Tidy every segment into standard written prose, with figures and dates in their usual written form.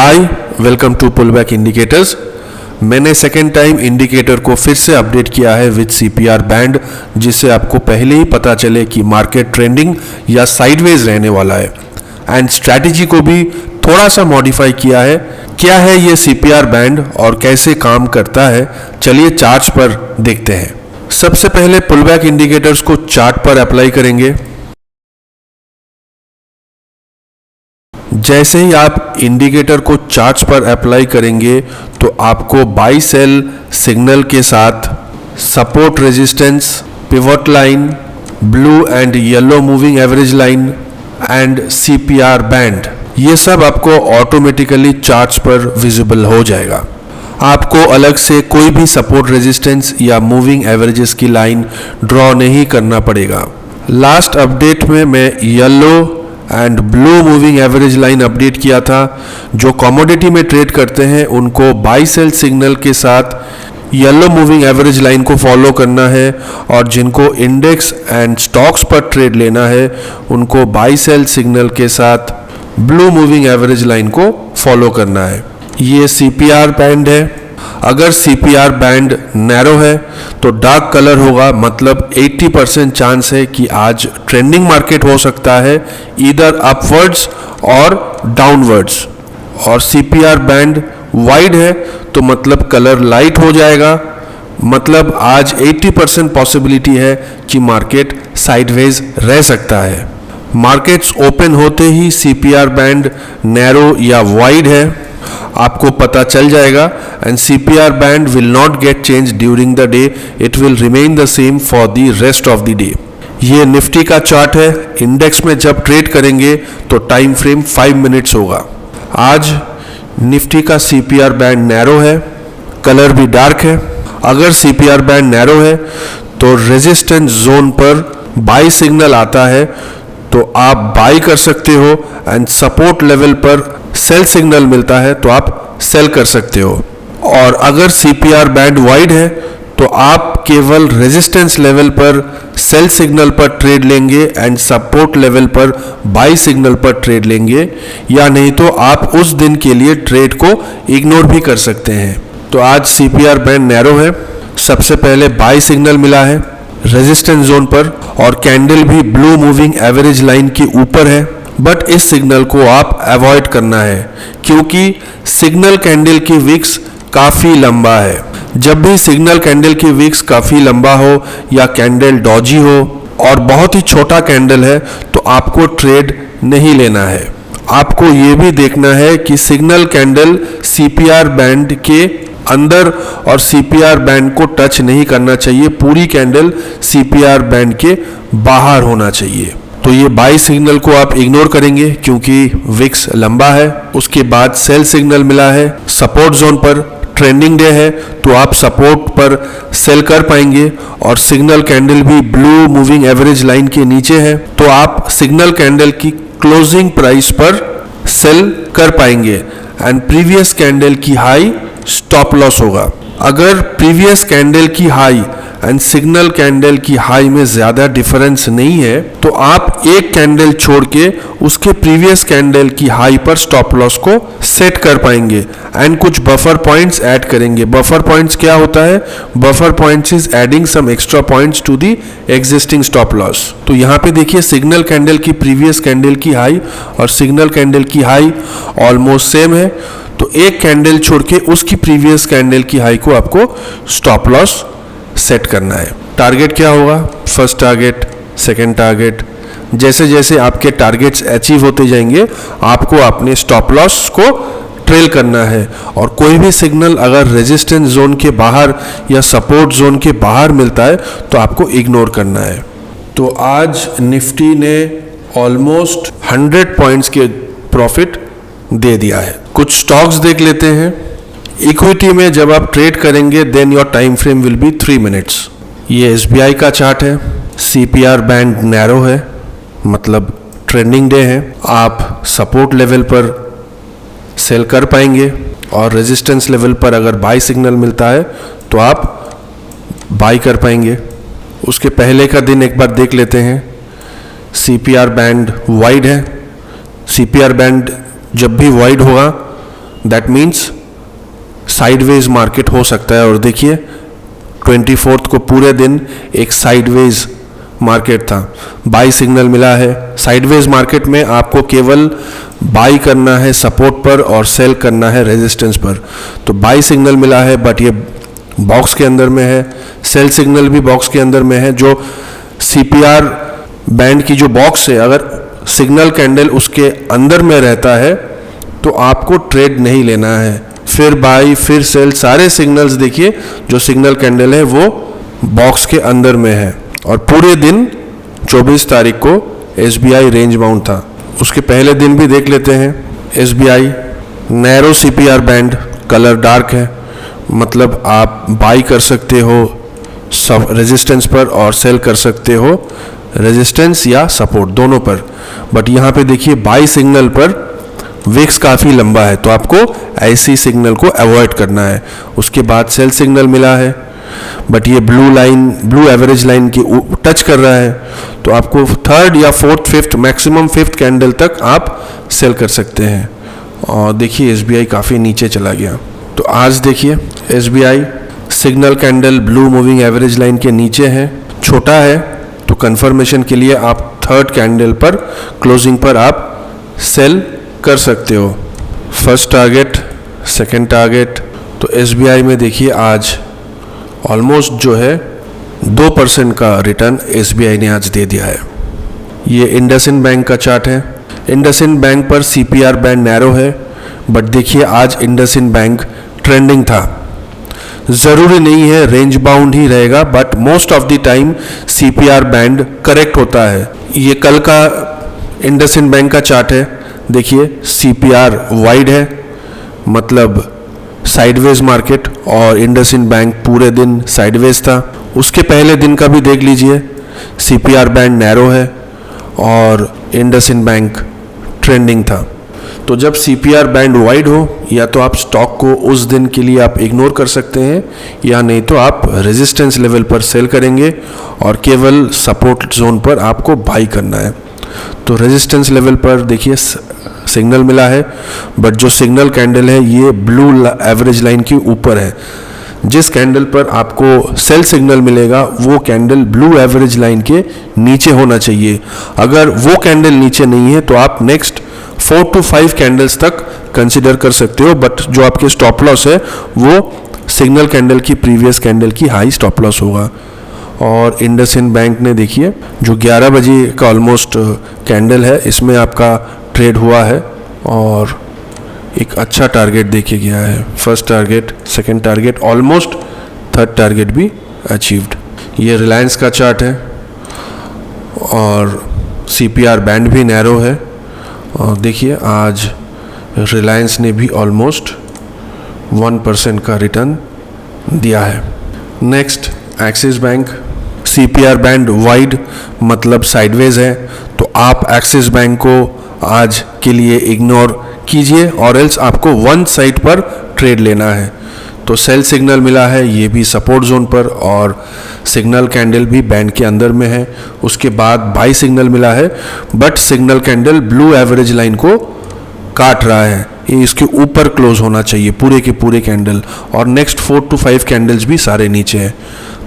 Hi, welcome to pull back indicators. मैंने second time indicator को फिर से अपडेट किया है विद सीपीआर बैंड, जिससे आपको पहले ही पता चले कि मार्केट ट्रेंडिंग या साइडवेज रहने वाला है। एंड स्ट्रैटेजी को भी थोड़ा सा मॉडिफाई किया है। क्या है ये सीपीआर बैंड और कैसे काम करता है, चलिए चार्ट्स पर देखते हैं। सबसे पहले पुल बैक इंडिकेटर्स को चार्ट पर अप्लाई करेंगे। जैसे ही आप इंडिकेटर को चार्ट्स पर अप्लाई करेंगे तो आपको बाई सेल सिग्नल के साथ support resistance, pivot line, blue and yellow moving average line and CPR band, ये सब आपको ऑटोमेटिकली चार्ट्स पर विजिबल हो जाएगा। आपको अलग से कोई भी सपोर्ट रेजिस्टेंस या मूविंग एवरेजेस की लाइन ड्रॉ नहीं करना पड़ेगा। लास्ट अपडेट में मैं yellow and blue moving average line update किया था। जो कमोडिटी में ट्रेड करते हैं उनको बाई सेल सिग्नल के साथ येलो मूविंग एवरेज लाइन को फॉलो करना है, और जिनको इंडेक्स एंड स्टॉक्स पर ट्रेड लेना है उनको बाई सेल सिग्नल के साथ ब्लू मूविंग एवरेज लाइन को फॉलो करना है। ये सीपीआर बैंड है। अगर सीपीआर बैंड नैरो है तो डार्क कलर होगा, मतलब 80% चांस है कि आज ट्रेंडिंग मार्केट हो सकता है, ईदर अपवर्ड्स और डाउनवर्ड्स। और सीपीआर बैंड वाइड है तो मतलब कलर लाइट हो जाएगा, मतलब आज 80% पॉसिबिलिटी है कि मार्केट साइडवेज रह सकता है। मार्केट्स ओपन होते ही सीपीआर बैंड नैरो या वाइड है आपको पता चल जाएगा। And CPR band will not get change during the day, it will remain the same for the rest of the day. ये निफ्टी का चार्ट है। इंडेक्स में जब ट्रेड करेंगे तो टाइम फ्रेम 5 मिनट्स होगा। आज निफ्टी का सीपीआर बैंड नैरो है, कलर भी डार्क है। अगर सीपीआर बैंड नैरो है तो रेजिस्टेंस जोन पर बाई सिग्नल आता है तो आप बाई कर सकते हो, एंड सपोर्ट लेवल पर सेल सिग्नल मिलता है तो आप सेल कर सकते हो। और अगर सीपीआर बैंड वाइड है तो आप केवल रेजिस्टेंस लेवल पर सेल सिग्नल पर ट्रेड लेंगे एंड सपोर्ट लेवल पर बाई सिग्नल पर ट्रेड लेंगे, या नहीं तो आप उस दिन के लिए ट्रेड को इग्नोर भी कर सकते हैं। तो आज सीपीआर बैंड नैरो है। सबसे पहले बाई सिग्नल मिला है रेजिस्टेंस जोन पर, और कैंडल भी ब्लू मूविंग एवरेज लाइन के ऊपर है। बट इस सिग्नल को आप अवॉइड करना है क्योंकि सिग्नल कैंडल की विक्स काफ़ी लंबा है। जब भी सिग्नल कैंडल की विक्स काफ़ी लंबा हो या कैंडल डॉजी हो और बहुत ही छोटा कैंडल है तो आपको ट्रेड नहीं लेना है। आपको ये भी देखना है कि सिग्नल कैंडल सीपीआर बैंड के अंदर और सीपीआर बैंड को टच नहीं करना चाहिए। पूरी कैंडल सीपीआर बैंड के बाहर होना चाहिए। तो ये बाई सिग्नल को आप इग्नोर करेंगे क्योंकि विक्स लंबा है। उसके बाद सेल सिग्नल मिला है सपोर्ट जोन पर। ट्रेंडिंग डे है तो आप सपोर्ट पर सेल कर पाएंगे, और सिग्नल कैंडल भी ब्लू मूविंग एवरेज लाइन के नीचे है तो आप सिग्नल कैंडल की क्लोजिंग प्राइस पर सेल कर पाएंगे, एंड प्रीवियस कैंडल की हाई स्टॉप लॉस होगा। अगर प्रीवियस कैंडल की हाई एंड सिग्नल कैंडल की हाई में ज़्यादा डिफरेंस नहीं है तो आप एक कैंडल छोड़ के उसके प्रीवियस कैंडल की हाई पर स्टॉप लॉस को सेट कर पाएंगे, एंड कुछ बफर पॉइंट्स ऐड करेंगे। बफर पॉइंट्स क्या होता है? Buffer points is adding some extra points to the existing stop loss. तो यहाँ पे देखिए सिग्नल कैंडल की प्रीवियस कैंडल की हाई और सिग्नल कैंडल की हाई ऑलमोस्ट सेम है, तो एक कैंडल छोड़ के उसकी प्रीवियस कैंडल की हाई को आपको स्टॉप लॉस सेट करना है। टारगेट क्या होगा? First target, second target. जैसे जैसे आपके टारगेट्स अचीव होते जाएंगे आपको अपने स्टॉप लॉस को ट्रेल करना है, और कोई भी सिग्नल अगर रेजिस्टेंस जोन के बाहर या सपोर्ट जोन के बाहर मिलता है तो आपको इग्नोर करना है। तो आज निफ्टी ने ऑलमोस्ट 100 पॉइंट्स के प्रॉफिट दे दिया है। कुछ स्टॉक्स देख लेते हैं। इक्विटी में जब आप ट्रेड करेंगे then your time frame will be 3 minutes. ये एसबीआई का चार्ट है। सीपीआर बैंड नैरो है, मतलब ट्रेंडिंग डे है। आप सपोर्ट लेवल पर सेल कर पाएंगे, और रेजिस्टेंस लेवल पर अगर बाई सिग्नल मिलता है तो आप बाई कर पाएंगे। उसके पहले का दिन एक बार देख लेते हैं। सीपीआर बैंड वाइड है। सीपीआर बैंड जब भी वाइड होगा दैट मीन्स साइडवेज मार्केट हो सकता है। और देखिए 24 को पूरे दिन एक साइडवेज मार्केट था, बाई सिग्नल मिला है। साइडवेज मार्केट में आपको केवल बाई करना है सपोर्ट पर और सेल करना है रेजिस्टेंस पर। तो बाई सिग्नल मिला है बट ये बॉक्स के अंदर में है, सेल सिग्नल भी बॉक्स के अंदर में है। जो CPR बैंड की जो बॉक्स है, अगर सिग्नल कैंडल उसके अंदर में रहता है तो आपको ट्रेड नहीं लेना है। फिर बाई फिर सेल, सारे सिग्नल्स देखिए जो सिग्नल कैंडल है वो बॉक्स के अंदर में है। और पूरे दिन 24 तारीख को SBI रेंज बाउंड था। उसके पहले दिन भी देख लेते हैं। SBI narrow CPR band, colour dark है, मतलब आप बाई कर सकते हो सब रेजिस्टेंस पर और सेल कर सकते हो रेजिस्टेंस या सपोर्ट दोनों पर। बट यहाँ पे देखिए बाई सिग्नल पर विक्स काफ़ी लंबा है, तो आपको ऐसी सिग्नल को अवॉइड करना है। उसके बाद सेल सिग्नल मिला है बट ये ब्लू एवरेज लाइन की टच कर रहा है, तो आपको थर्ड या fourth fifth maximum fifth candle तक आप सेल कर सकते हैं। और देखिए SBI काफ़ी नीचे चला गया। तो आज देखिए SBI signal candle blue moving average line के नीचे है, छोटा है, तो कंफर्मेशन के लिए आप थर्ड कैंडल पर क्लोजिंग पर आप सेल कर सकते हो। First target, second target. तो SBI में देखिए आज ऑलमोस्ट जो है 2% का रिटर्न SBI ने आज दे दिया है। ये इंडसइंड बैंक का चार्ट है। इंडसइंड बैंक पर CPR बैंड नैरो है, बट देखिए आज इंडसइंड बैंक ट्रेंडिंग था। ज़रूरी नहीं है रेंज बाउंड ही रहेगा, but most of the time CPR band correct होता है। ये कल का इंडसइंड बैंक का चार्ट है। देखिए CPR वाइड है, मतलब साइडवेज मार्केट, और इंडसइंड बैंक पूरे दिन साइडवेज था। उसके पहले दिन का भी देख लीजिए, CPR बैंड नैरो है और इंडसइंड बैंक ट्रेंडिंग था। तो जब CPR बैंड वाइड हो, या तो आप स्टॉक को उस दिन के लिए आप इग्नोर कर सकते हैं, या नहीं तो आप रेजिस्टेंस लेवल पर सेल करेंगे और केवल सपोर्ट जोन पर आपको बाई करना है। तो रेजिस्टेंस लेवल पर देखिए सिग्नल मिला है, बट जो सिग्नल कैंडल है ये ब्लू एवरेज लाइन के ऊपर है। जिस कैंडल पर आपको सेल सिग्नल मिलेगा वो कैंडल ब्लू एवरेज लाइन के नीचे होना चाहिए। अगर वो कैंडल नीचे नहीं है तो आप नेक्स्ट 4 to 5 कैंडल्स तक कंसिडर कर सकते हो, बट जो आपके स्टॉप लॉस है वो सिग्नल कैंडल की प्रीवियस कैंडल की हाई स्टॉप लॉस होगा। और इंडसइंड बैंक ने देखिए जो 11 बजे का ऑलमोस्ट कैंडल है, इसमें आपका ट्रेड हुआ है और एक अच्छा टारगेट देके गया है। First target, second target, almost third target भी अचीव्ड। ये रिलायंस का चार्ट है और CPR बैंड भी नैरो है। और देखिए आज रिलायंस ने भी ऑलमोस्ट 1% का रिटर्न दिया है। Next axis bank, CPR band wide मतलब साइडवेज है, तो आप एक्सिस बैंक को आज के लिए इग्नोर कीजिए और एल्स आपको वन साइड पर ट्रेड लेना है। तो सेल सिग्नल मिला है, ये भी सपोर्ट जोन पर, और सिग्नल कैंडल भी बैंड के अंदर में है। उसके बाद बाई सिग्नल मिला है, but signal candle blue average line को काट रहा है, ये इसके ऊपर क्लोज होना चाहिए पूरे के पूरे कैंडल, और नेक्स्ट 4 to 5 कैंडल्स भी सारे नीचे हैं।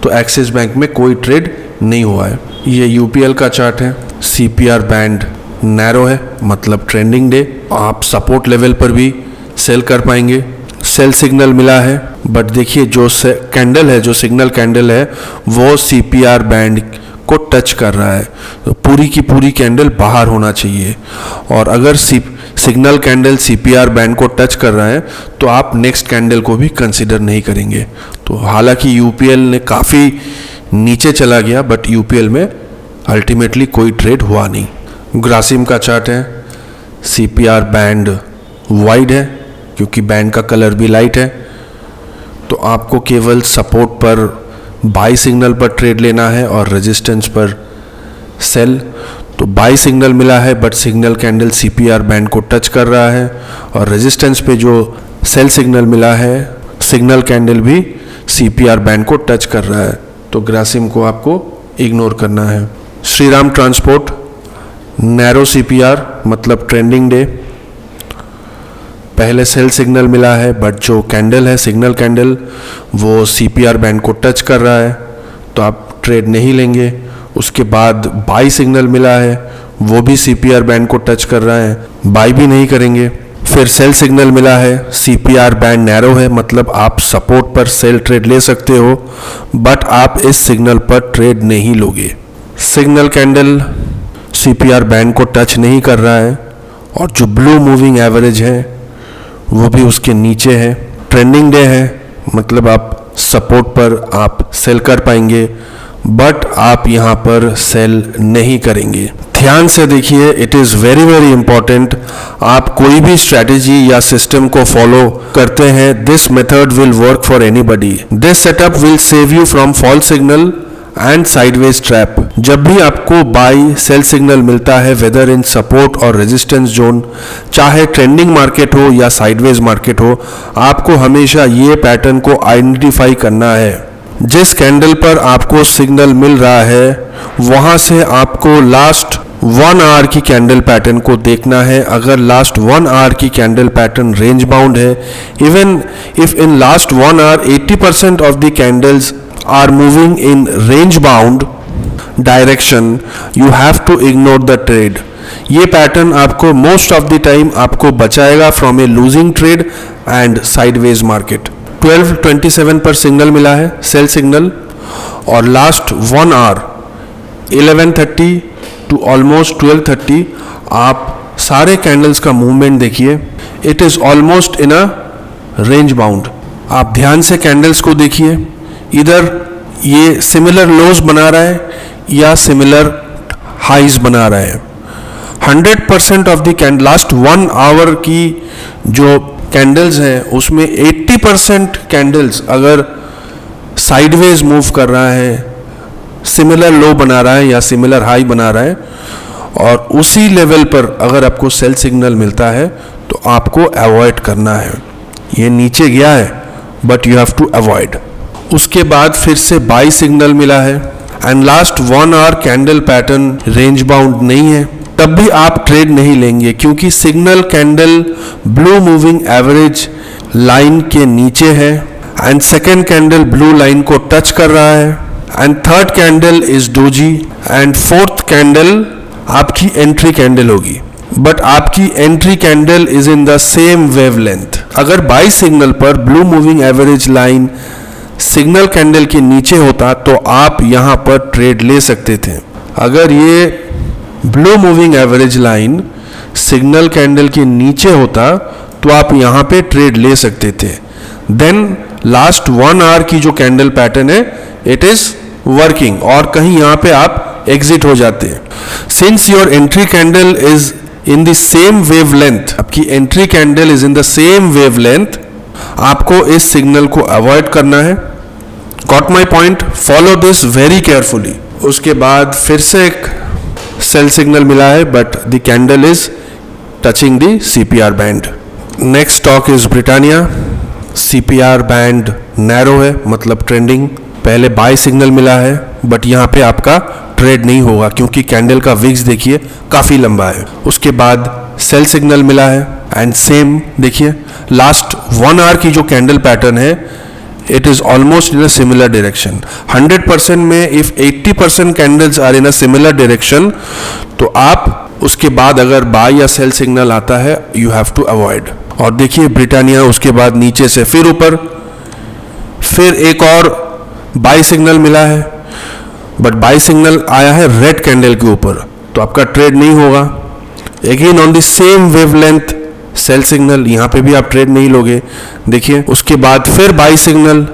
तो एक्सिस बैंक में कोई ट्रेड नहीं हुआ है। ये UPL का चार्ट है। CPR बैंड नैरो है, मतलब ट्रेंडिंग डे, आप सपोर्ट लेवल पर भी सेल कर पाएंगे। सेल सिग्नल मिला है, बट देखिए जो कैंडल है, जो सिग्नल कैंडल है वो CPR बैंड को टच कर रहा है, तो पूरी की पूरी कैंडल बाहर होना चाहिए। और अगर सिग्नल कैंडल CPR बैंड को टच कर रहा है तो आप नेक्स्ट कैंडल को भी कंसिडर नहीं करेंगे। तो हालांकि UPL ने काफ़ी नीचे चला गया, बट UPL में अल्टीमेटली कोई ट्रेड हुआ नहीं। ग्रासिम का चार्ट है। CPR बैंड वाइड है क्योंकि बैंड का कलर भी लाइट है, तो आपको केवल सपोर्ट पर बाई सिग्नल पर ट्रेड लेना है और रेजिस्टेंस पर सेल। तो बाई सिग्नल मिला है, but signal candle CPR band को टच कर रहा है, और रेजिस्टेंस पे जो सेल सिग्नल मिला है, सिग्नल कैंडल भी CPR बैंड को टच कर रहा है। तो ग्रासिम को आपको इग्नोर करना है। श्रीराम ट्रांसपोर्ट नैरो CPR मतलब ट्रेंडिंग डे, पहले सेल सिग्नल मिला है, बट जो कैंडल है, सिग्नल कैंडल, वो CPR बैंड को टच कर रहा है, तो आप ट्रेड नहीं लेंगे। उसके बाद बाई सिग्नल मिला है, वो भी CPR बैंड को टच कर रहा है, बाई भी नहीं करेंगे। फिर सेल सिग्नल मिला है, CPR बैंड नैरो है, मतलब आप सपोर्ट पर सेल ट्रेड ले सकते हो, बट आप इस सिग्नल पर ट्रेड नहीं लोगे। सिग्नल कैंडल CPR बैंड को टच नहीं कर रहा है, और जो ब्लू मूविंग एवरेज है वो भी उसके नीचे है। ट्रेंडिंग डे है, मतलब आप सपोर्ट पर आप सेल कर पाएंगे, बट आप यहाँ पर सेल नहीं करेंगे। ध्यान से देखिए, it is very very important. आप कोई भी स्ट्रैटेजी या सिस्टम को फॉलो करते हैं, this method will work for anybody. This setup will save you from false signal and sideways trap. जब भी आपको बाई सेल सिग्नल मिलता है, वेदर इन सपोर्ट और रेजिस्टेंस जोन, चाहे ट्रेंडिंग मार्केट हो या साइडवेज मार्केट हो, आपको हमेशा ये पैटर्न को आइडेंटिफाई करना है। जिस कैंडल पर आपको सिग्नल मिल रहा है, वहां से आपको लास्ट 1 आवर की कैंडल पैटर्न को देखना है। अगर लास्ट 1 आवर की कैंडल पैटर्न रेंज बाउंड है, even if in last 1 hour 80% of the candles are moving in range bound direction, you have to ignore the trade. ये पैटर्न आपको most of the time आपको बचाएगा from A losing trade and sideways market. 12:27 पर signal मिला है, cell signal, और last 1 our 11:30 to almost 12:30 आप सारे कैंडल्स का मूवमेंट देखिए, it is almost in a range bound. आप ध्यान से कैंडल्स को देखिए, इधर ये सिमिलर लोज बना रहा है या सिमिलर हाइज बना रहा है। 100% ऑफ द लास्ट 1 आवर की जो कैंडल्स हैं, उसमें 80% कैंडल्स अगर साइडवेज मूव कर रहा है, सिमिलर लो बना रहा है या सिमिलर हाई बना रहा है, और उसी लेवल पर अगर आपको सेल सिग्नल मिलता है तो आपको अवॉइड करना है। ये नीचे गया है, but you have to avoid. उसके बाद फिर से बाई सिग्नल मिला है, and last 1 hour candle pattern range bound नहीं है, तब भी आप ट्रेड नहीं लेंगे, क्योंकि signal candle blue moving average line के नीचे है, and second candle blue line को टच कर रहा है, and third candle is doji, and fourth candle आपकी एंट्री कैंडल होगी, बट आपकी entry candle is in the same wavelength. अगर बाई सिग्नल पर blue moving average line signal candle के नीचे होता तो आप यहां पर ट्रेड ले सकते थे। अगर ये blue moving average line signal candle के नीचे होता तो आप यहां पे ट्रेड ले सकते थे। देन लास्ट 1 आवर की जो कैंडल पैटर्न है, इट इज वर्किंग, और कहीं यहां पे आप एग्जिट हो जाते हैं। Since your entry candle is in the same wavelength, आपकी entry candle is in the same wavelength, आपको इस सिग्नल को अवॉइड करना है। Got my point? Follow this very carefully. उसके बाद फिर से एक सेल सिग्नल मिला है, but the candle is touching the CPR band. Next stock is Britannia. CPR band narrow है, मतलब ट्रेंडिंग। पहले बाय सिग्नल मिला है, बट यहाँ पे आपका ट्रेड नहीं होगा, क्योंकि कैंडल का विक्स देखिए काफ़ी लंबा है। उसके बाद सेल सिग्नल मिला है, एंड सेम देखिए लास्ट 1 आवर की जो कैंडल पैटर्न है, it is almost in a similar direction. 100% में if 80% candles are in a similar direction, तो आप उसके बाद अगर बाय या सेल सिग्नल आता है, यू हैव टू अवॉइड। और देखिए ब्रिटानिया उसके बाद नीचे से फिर ऊपर, फिर एक और बाय सिग्नल मिला है, बट बाय सिग्नल आया है रेड कैंडल के ऊपर, तो आपका ट्रेड नहीं होगा। Again on the same wavelength sell signal, यहाँ पे भी आप ट्रेड नहीं लोगे। देखिए उसके बाद फिर बाय सिग्नल,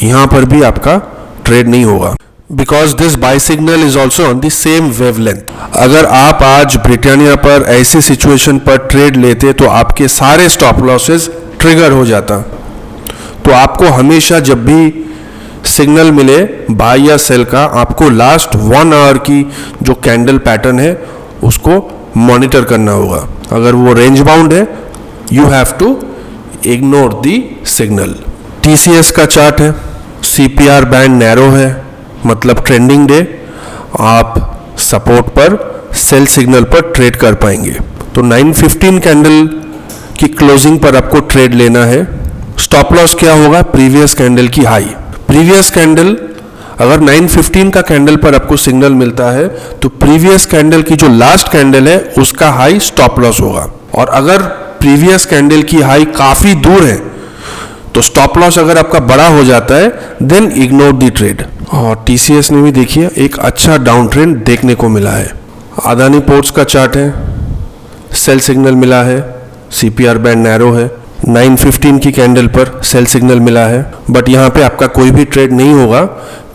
यहाँ पर भी आपका ट्रेड नहीं होगा, because this buy signal is also on the same wavelength. अगर आप आज ब्रिटानिया पर ऐसी सिचुएशन पर ट्रेड लेते तो आपके सारे स्टॉप लॉसेस ट्रिगर हो जाता। तो आपको हमेशा जब भी सिग्नल मिले बाय या सेल का, आपको लास्ट 1 आवर की जो कैंडल पैटर्न है उसको मॉनिटर करना होगा। अगर वो रेंज बाउंड है, you have to ignore the signal. TCS का चार्ट है, CPR बैंड नैरो है, मतलब ट्रेंडिंग डे, आप सपोर्ट पर सेल सिग्नल पर ट्रेड कर पाएंगे। तो 9:15 कैंडल की क्लोजिंग पर आपको ट्रेड लेना है। स्टॉप लॉस क्या होगा? प्रीवियस कैंडल की हाई। प्रीवियस कैंडल अगर 915 का कैंडल पर आपको सिग्नल मिलता है तो प्रीवियस कैंडल की जो लास्ट कैंडल है उसका हाई स्टॉप लॉस होगा। और अगर प्रीवियस कैंडल की हाई काफी दूर है तो स्टॉप लॉस अगर आपका बड़ा हो जाता है देन इग्नोर द ट्रेड। और टीसीएस ने भी देखिए एक अच्छा डाउन ट्रेंड देखने को मिला है। अदानी पोर्ट्स का चार्ट है, सेल सिग्नल मिला है, सीपीआर बैंड नैरो है, 915 की कैंडल पर सेल सिग्नल मिला है, बट यहाँ पे आपका कोई भी ट्रेड नहीं होगा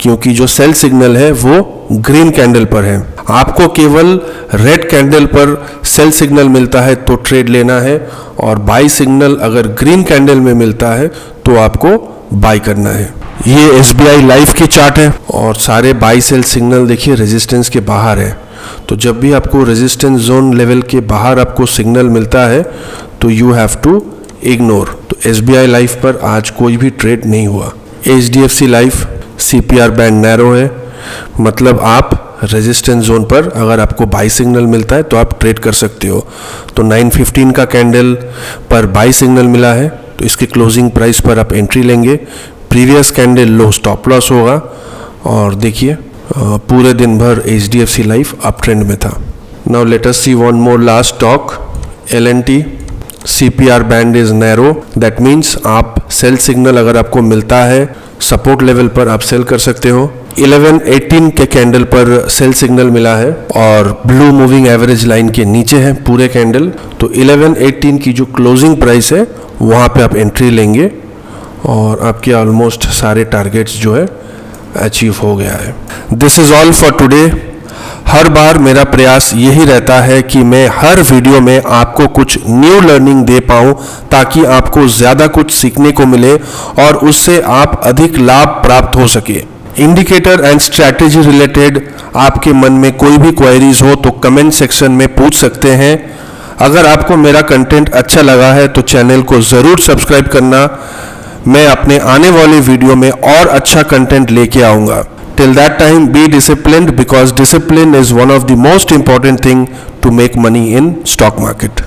क्योंकि जो सेल सिग्नल है वो ग्रीन कैंडल पर है। आपको केवल रेड कैंडल पर सेल सिग्नल मिलता है तो ट्रेड लेना है, और बाई सिग्नल अगर ग्रीन कैंडल में मिलता है तो आपको बाई करना है। ये एसबीआई लाइफ की चार्ट है और सारे बाई सेल सिग्नल देखिए रेजिस्टेंस के बाहर है। तो जब भी आपको रेजिस्टेंस जोन लेवल के बाहर आपको सिग्नल मिलता है तो यू हैव टू इग्नोर। तो एसबीआई लाइफ पर आज कोई भी ट्रेड नहीं हुआ। HDFC life CPR band narrow है, मतलब आप रेजिस्टेंस जोन पर अगर आपको बाई सिग्नल मिलता है तो आप ट्रेड कर सकते हो। तो 915 का कैंडल पर बाई सिग्नल मिला है तो इसके क्लोजिंग प्राइस पर आप एंट्री लेंगे। प्रीवियस कैंडल लो स्टॉप लॉस होगा। और देखिए पूरे दिन भर एचडीएफसी लाइफ अप ट्रेंड में था। Now let us see one more last stock, L and T. CPR band is narrow, that means आप सेल सिग्नल अगर आपको मिलता है सपोर्ट लेवल पर आप सेल कर सकते हो। 1118 के कैंडल पर सेल सिग्नल मिला है और ब्लू मूविंग एवरेज लाइन के नीचे है पूरे कैंडल। तो 1118 की जो क्लोजिंग प्राइस है वहाँ पे आप एंट्री लेंगे और आपके ऑलमोस्ट सारे टारगेट्स जो है अचीव हो गया है। This is all for today. हर बार मेरा प्रयास यही रहता है कि मैं हर वीडियो में आपको कुछ न्यू लर्निंग दे पाऊँ ताकि आपको ज़्यादा कुछ सीखने को मिले और उससे आप अधिक लाभ प्राप्त हो सके। इंडिकेटर एंड स्ट्रैटेजी रिलेटेड आपके मन में कोई भी क्वेरीज हो तो कमेंट सेक्शन में पूछ सकते हैं। अगर आपको मेरा कंटेंट अच्छा लगा है तो चैनल को ज़रूर सब्सक्राइब करना। मैं अपने आने वाले वीडियो में और अच्छा कंटेंट लेके आऊँगा। Till that time, be disciplined because discipline is one of the most important thing to make money in stock market.